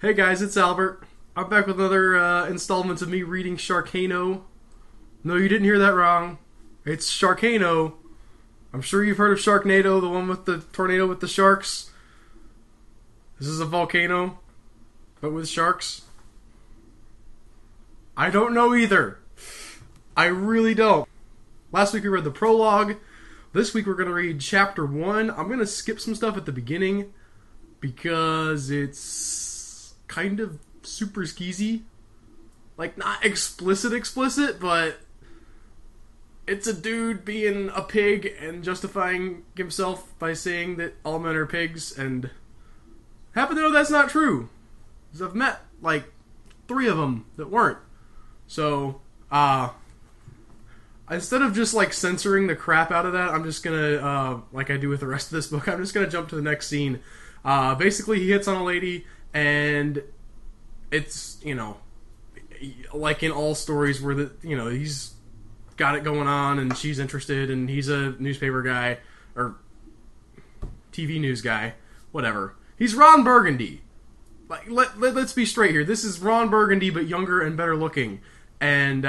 Hey guys, it's Albert. I'm back with another installment of me reading Sharcano. No, you didn't hear that wrong. It's Sharcano. I'm sure you've heard of Sharknado, the one with the tornado with the sharks. This is a volcano, but with sharks. I don't know either. I really don't. Last week we read the prologue. This week we're going to read chapter 1. I'm going to skip some stuff at the beginning because it's kind of super skeezy. Like, not explicit, but it's a dude being a pig and justifying himself by saying that all men are pigs, and happen to know that's not true. Because I've met, like, 3 of them that weren't. So, instead of just, like, censoring the crap out of that, I'm just gonna, like I do with the rest of this book, I'm just gonna jump to the next scene. Basically, he hits on a lady, and it's, you know, like in all stories where, he's got it going on, and she's interested, and he's a newspaper guy, or TV news guy, whatever. He's Ron Burgundy. Like, let's be straight here. This is Ron Burgundy, but younger and better looking. And,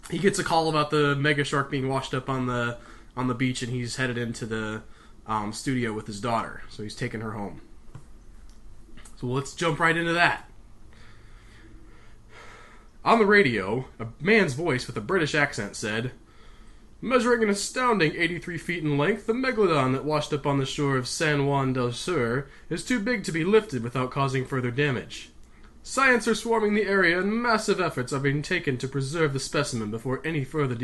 he gets a call about the mega shark being washed up on the beach, and he's headed into the studio with his daughter. So he's taking her home. So let's jump right into that. On the radio, a man's voice with a British accent said, "Measuring an astounding 83 feet in length, the megalodon that washed up on the shore of San Juan del Sur is too big to be lifted without causing further damage. Science are swarming the area, and massive efforts are being taken to preserve the specimen before any further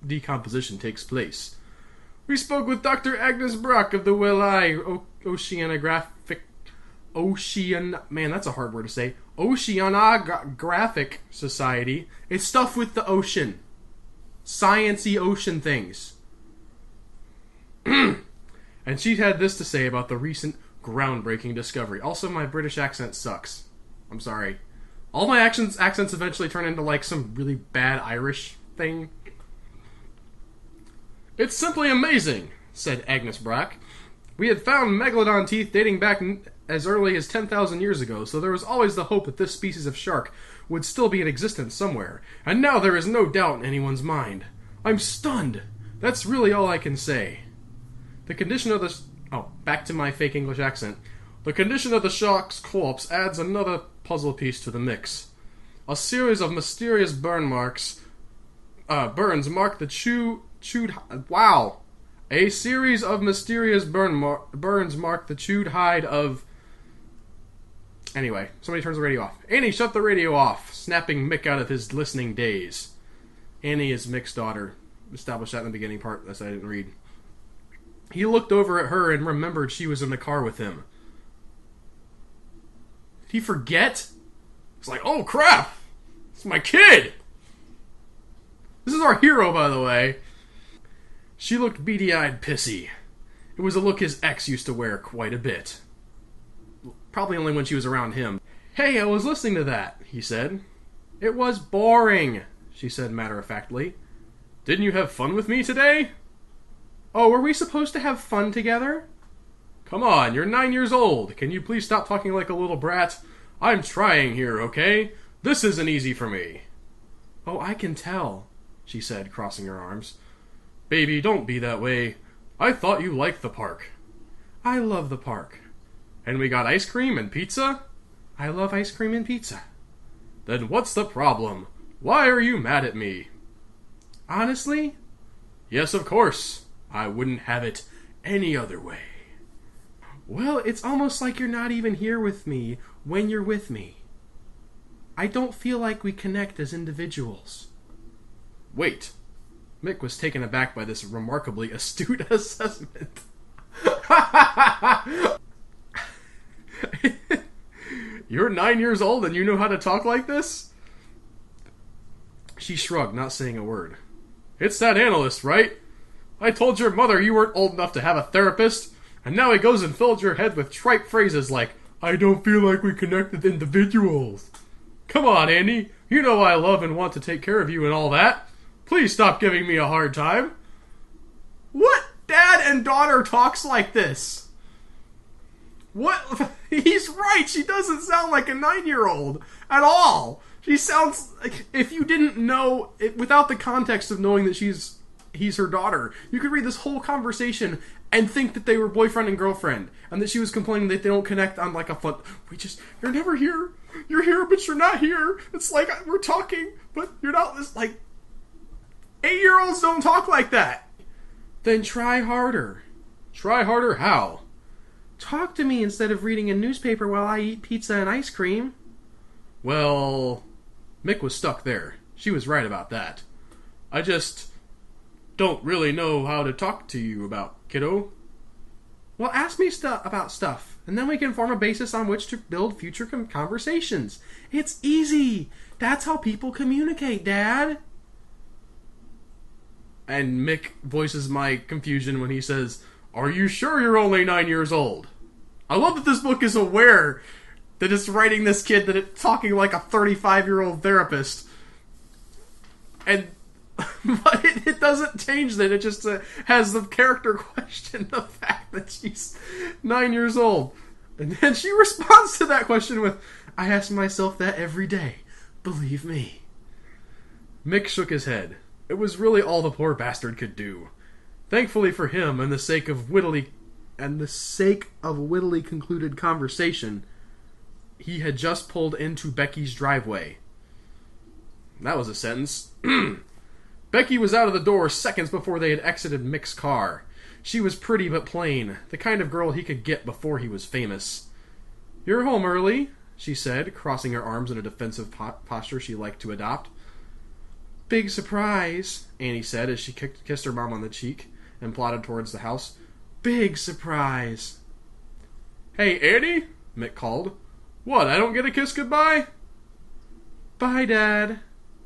decomposition takes place. We spoke with Dr. Agnes Brock of the Foray Oceanographic... Man, that's a hard word to say. Oceanographic Society. It's stuff with the ocean. Science-y ocean things. And she had this to say about the recent groundbreaking discovery. Also, my British accent sucks. I'm sorry. All my accents eventually turn into, like, some really bad Irish thing. It's simply amazing, said Agnes Brock. We had found megalodon teeth dating back as early as 10,000 years ago, so there was always the hope that this species of shark would still be in existence somewhere, and now there is no doubt in anyone's mind. I'm stunned. That's really all I can say. The condition of the... Oh, back to my fake English accent. The condition of the shark's corpse adds another puzzle piece to the mix. A series of mysterious burns mark the chewed... Wow! A series of mysterious burns mark the chewed hide of... Anyway, somebody turns the radio off. Annie, shut the radio off, snapping Mick out of his listening daze. Annie is Mick's daughter. Established that in the beginning part, that I didn't read. He looked over at her and remembered she was in the car with him. Did he forget? It's like, oh crap! It's my kid! This is our hero, by the way. She looked beady-eyed pissy. It was a look his ex used to wear quite a bit. Probably only when she was around him. Hey, I was listening to that, he said. It was boring, she said matter-of-factly. Didn't you have fun with me today? Oh, were we supposed to have fun together? Come on, you're 9 years old. Can you please stop talking like a little brat? I'm trying here, okay? This isn't easy for me. Oh, I can tell, she said, crossing her arms. Baby, don't be that way. I thought you liked the park. I love the park. And we got ice cream and pizza? I love ice cream and pizza. Then what's the problem? Why are you mad at me? Honestly? Yes, of course. I wouldn't have it any other way. Well, it's almost like you're not even here with me when you're with me. I don't feel like we connect as individuals. Wait. Mick was taken aback by this remarkably astute assessment. You're 9 years old and you know how to talk like this? She shrugged, not saying a word. It's that analyst, right? I told your mother you weren't old enough to have a therapist, and now he goes and fills your head with trite phrases like, I don't feel like we connect with individuals. Come on, Andy. You know I love and want to take care of you and all that. Please stop giving me a hard time. What dad and daughter talks like this? What? He's right. She doesn't sound like a 9-year-old at all. She sounds like, if you didn't know, without the context of knowing that he's her daughter, you could read this whole conversation and think that they were boyfriend and girlfriend, and that she was complaining that they don't connect on like a foot. You're never here. You're here, but you're not here. It's like we're talking, but you're not. It's like 8-year-olds don't talk like that. Then try harder. Try harder how? Talk to me instead of reading a newspaper while I eat pizza and ice cream. Well, Mick was stuck there. She was right about that. I just don't really know how to talk to you about, kiddo. Well, ask me about stuff, and then we can form a basis on which to build future conversations. It's easy. That's how people communicate, Dad. And Mick voices my confusion when he says, "Are you sure you're only 9 years old?" I love that this book is aware that it's writing this kid that it's talking like a 35-year-old therapist. And but it doesn't change that. It just has the character question the fact that she's 9 years old. And then she responds to that question with, "I ask myself that every day. Believe me." Mick shook his head. It was really all the poor bastard could do. Thankfully for him, and the sake of wittily concluded conversation, he had just pulled into Becky's driveway. That was a sentence. Becky was out of the door seconds before they had exited Mick's car. She was pretty but plain, the kind of girl he could get before he was famous. "You're home early," she said, crossing her arms in a defensive posture she liked to adopt. "Big surprise," Annie said as she kissed her mom on the cheek and plodded towards the house. "Big surprise." "Hey, Annie," Mick called. "What, I don't get a kiss goodbye?" "Bye, Dad,"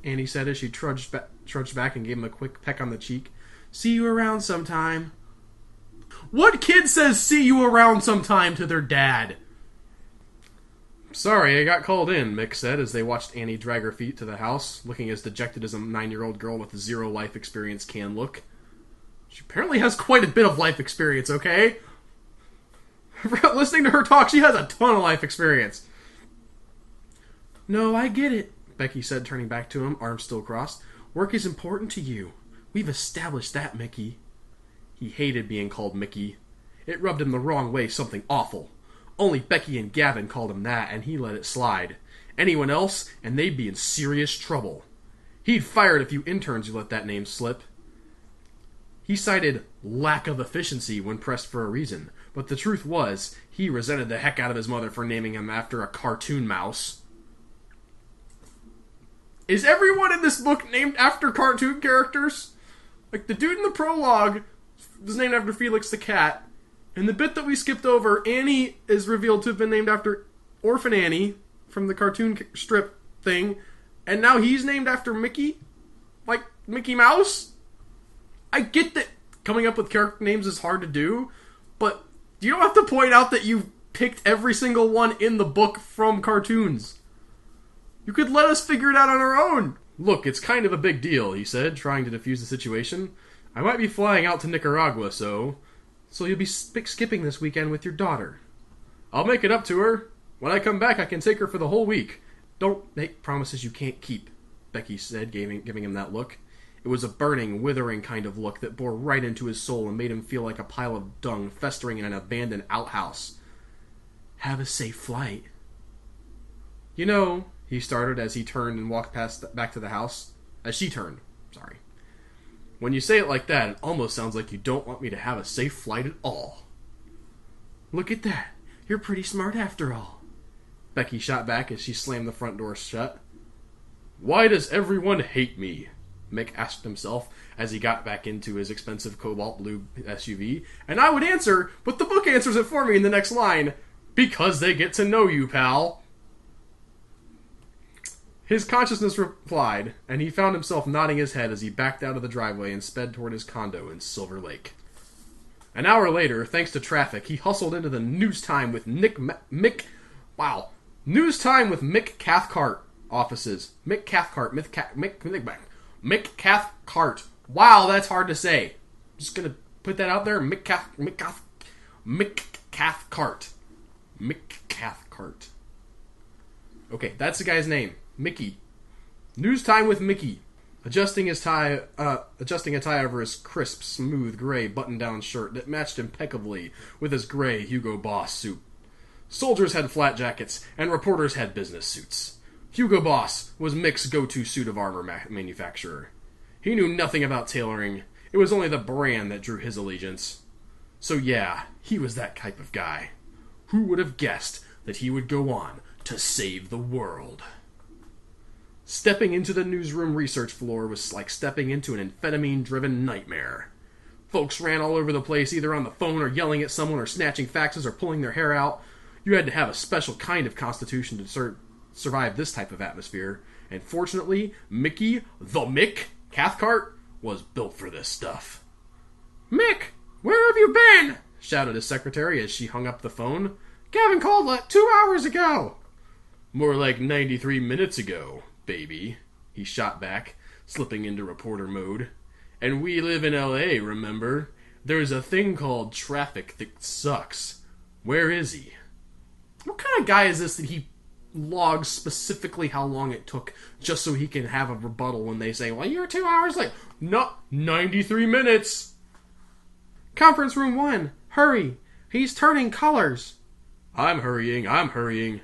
Annie said as she trudged back and gave him a quick peck on the cheek. "See you around sometime." What kid says "see you around sometime" to their dad? "Sorry, I got called in," Mick said as they watched Annie drag her feet to the house, looking as dejected as a 9-year-old girl with 0 life experience can look. She apparently has quite a bit of life experience, okay? Listening to her talk, she has a ton of life experience. "No, I get it," Becky said, turning back to him, arms still crossed. "Work is important to you. We've established that, Mickey." He hated being called Mickey. It rubbed him the wrong way, something awful. Only Becky and Gavin called him that, and he let it slide. Anyone else, and they'd be in serious trouble. He'd fired a few interns who let that name slip. He cited lack of efficiency when pressed for a reason, but the truth was, he resented the heck out of his mother for naming him after a cartoon mouse. Is everyone in this book named after cartoon characters? Like, the dude in the prologue was named after Felix the cat. In the bit that we skipped over, Annie is revealed to have been named after Orphan Annie from the cartoon strip thing. And now he's named after Mickey? Like, Mickey Mouse? I get that coming up with character names is hard to do, but you don't have to point out that you picked every single one in the book from cartoons. You could let us figure it out on our own. "Look, it's kind of a big deal," he said, trying to defuse the situation. "I might be flying out to Nicaragua, so you'll be skipping this weekend with your daughter." "I'll make it up to her. When I come back, I can take her for the whole week." "Don't make promises you can't keep," Becky said, giving him that look. It was a burning, withering kind of look that bore right into his soul and made him feel like a pile of dung festering in an abandoned outhouse. "Have a safe flight." "You know," he started as he turned and walked back to the house. As she turned, sorry. "When you say it like that, it almost sounds like you don't want me to have a safe flight at all." "Look at that. You're pretty smart after all," Becky shot back as she slammed the front door shut. "Why does everyone hate me?" Mick asked himself as he got back into his expensive cobalt blue SUV. And I would answer, but the book answers it for me in the next line, "Because they get to know you, pal." His consciousness replied, and he found himself nodding his head as he backed out of the driveway and sped toward his condo in Silver Lake. An hour later, thanks to traffic, he hustled into the News Time with Mick Cathcart offices. Mick Cathcart. Wow, that's hard to say. Just gonna put that out there. Mick Cathcart. Mick Cathcart. Okay, that's the guy's name. Mickey. News time with Mickey. Adjusting a tie over his crisp, smooth, gray button-down shirt that matched impeccably with his gray Hugo Boss suit. Soldiers had flat jackets, and reporters had business suits. Hugo Boss was Mick's go-to suit of armor manufacturer. He knew nothing about tailoring. It was only the brand that drew his allegiance. So yeah, he was that type of guy. Who would have guessed that he would go on to save the world? Stepping into the newsroom research floor was like stepping into an amphetamine-driven nightmare. Folks ran all over the place, either on the phone or yelling at someone or snatching faxes or pulling their hair out. You had to have a special kind of constitution to survive this type of atmosphere. And fortunately, Mickey, the Mick Cathcart, was built for this stuff. "Mick, where have you been?" shouted his secretary as she hung up the phone. "Gavin called like 2 hours ago." "More like 93 minutes ago, baby," he shot back, slipping into reporter mode. "And we live in L.A., remember? There's a thing called traffic that sucks. Where is he?" What kind of guy is this that he logs specifically how long it took just so he can have a rebuttal when they say, "Well, you're 2 hours late." "No, 93 minutes. "Conference room 1, hurry. He's turning colors." I'm hurrying.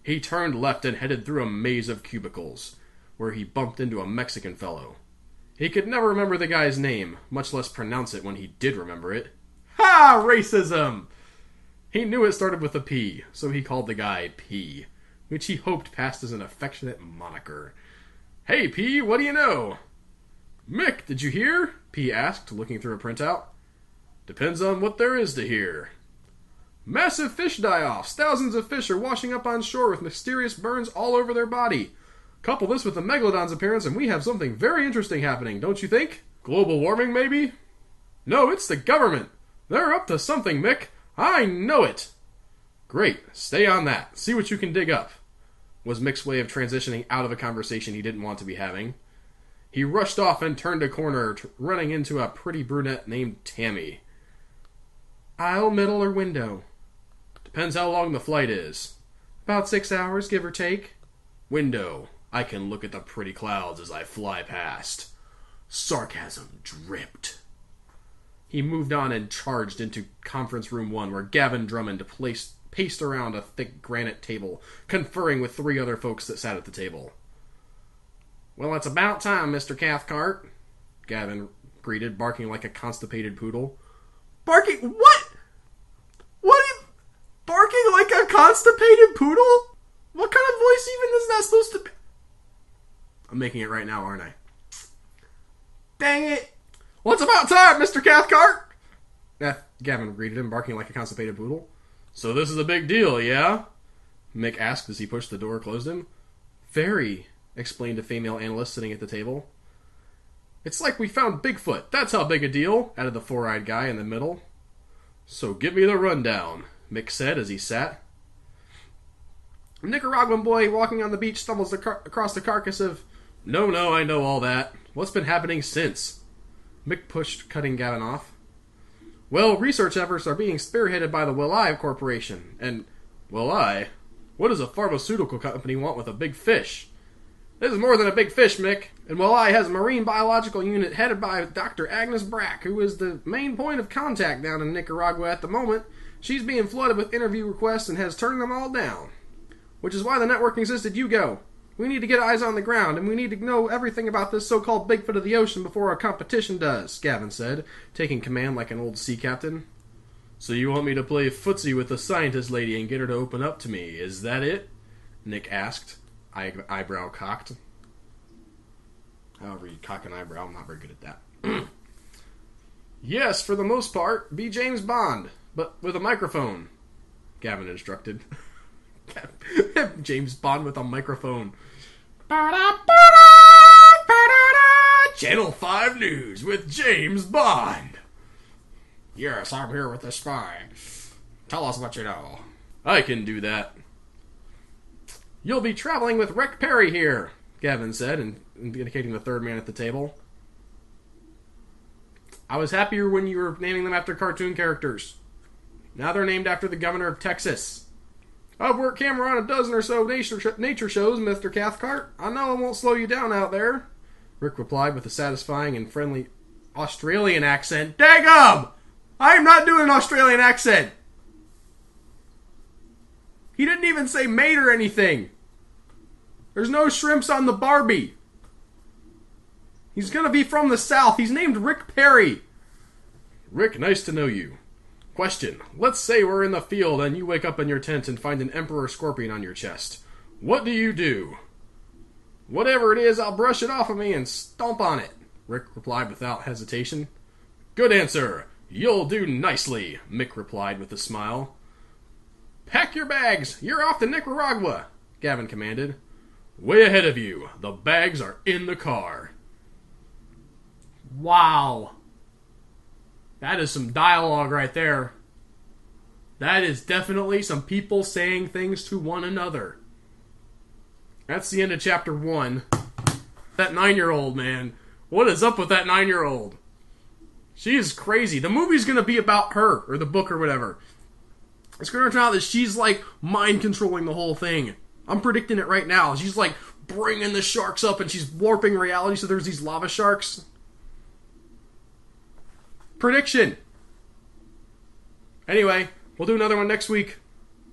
He turned left and headed through a maze of cubicles, where he bumped into a Mexican fellow. He could never remember the guy's name, much less pronounce it when he did remember it. Ha! Racism! He knew it started with a P, so he called the guy P, which he hoped passed as an affectionate moniker. "Hey, P, what do you know?" "Mick, did you hear?" P asked, looking through a printout. "Depends on what there is to hear." "Massive fish die-offs. Thousands of fish are washing up on shore with mysterious burns all over their body. Couple this with the megalodon's appearance and we have something very interesting happening, don't you think? Global warming, maybe?" "No, it's the government. They're up to something, Mick. I know it." "Great. Stay on that. See what you can dig up," was Mick's way of transitioning out of a conversation he didn't want to be having. He rushed off and turned a corner, running into a pretty brunette named Tammy. "Aisle, middle, or window?" "Depends how long the flight is." "About 6 hours, give or take." "Window. I can look at the pretty clouds as I fly past." Sarcasm dripped. He moved on and charged into conference room 1, where Gavin Drummond paced around a thick granite table, conferring with 3 other folks that sat at the table. "Well, it's about time, Mr. Cathcart," Gavin greeted, barking like a constipated poodle. "Barking? What? What? Barking like a constipated poodle? What kind of voice even is that supposed to be?" I'm making it right now, aren't I? "Dang it. Well, it's about time, Mr. Cathcart," Gavin greeted him, barking like a constipated poodle. "So this is a big deal, yeah?" Mick asked as he pushed the door closed him. "Very," explained a female analyst sitting at the table. "It's like we found Bigfoot. That's how big a deal," added the four-eyed guy in the middle. "So give me the rundown," Mick said as he sat. "A Nicaraguan boy walking on the beach stumbles across the carcass of..." No, I know all that. What's been happening since?" Mick pushed, cutting Gavin off. "Well, research efforts are being spearheaded by the Foray Corporation, and..." "Foray? What does a pharmaceutical company want with a big fish?" "This is more than a big fish, Mick. And Foray has a marine biological unit headed by Dr. Agnes Brack, who is the main point of contact down in Nicaragua at the moment. She's being flooded with interview requests and has turned them all down. Which is why the network insisted you go. We need to get eyes on the ground, and we need to know everything about this so-called Bigfoot of the ocean before our competition does," Gavin said, taking command like an old sea captain. "So you want me to play footsie with the scientist lady and get her to open up to me, is that it?" Nick asked, eyebrow cocked. However you cock an eyebrow, I'm not very good at that. "Yes, for the most part. Be James Bond, but with a microphone," Gavin instructed. James Bond with a microphone. Channel 5 News with James Bond. "Yes, I'm here with the spy. Tell us what you know." "I can do that." "You'll be traveling with Rick Perry here," Gavin said, indicating the third man at the table. "I was happier when you were naming them after cartoon characters. Now they're named after the governor of Texas. I've worked camera on a dozen or so nature shows, Mr. Cathcart. I know I won't slow you down out there, Rick replied with a satisfying and friendly Australian accent. Daggum! I am not doing an Australian accent! He didn't even say mate or anything. There's no shrimps on the Barbie. He's gonna be from the South. He's named Rick Perry. Rick, nice to know you. Question. Let's say we're in the field and you wake up in your tent and find an emperor scorpion on your chest. What do you do? Whatever it is, I'll brush it off of me and stomp on it, Rick replied without hesitation. Good answer. You'll do nicely, Mick replied with a smile. Pack your bags. You're off to Nicaragua, Gavin commanded. Way ahead of you. The bags are in the car. Wow. That is some dialogue right there. That is definitely some people saying things to one another. That's the end of chapter 1. That 9-year-old, man. What is up with that 9-year-old? She is crazy. The movie's going to be about her, or the book or whatever. It's going to turn out that she's like mind controlling the whole thing. I'm predicting it right now. She's like bringing the sharks up and she's warping reality so there's these lava sharks. Prediction. Anyway, we'll do another one next week.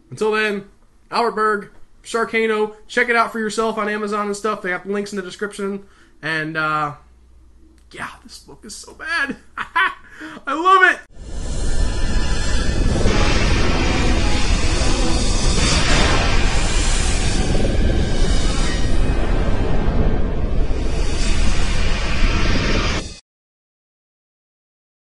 Until then, Albert Berg, Sharcano. Check it out for yourself on Amazon and stuff. They have links in the description. And, yeah, this book is so bad. I love it.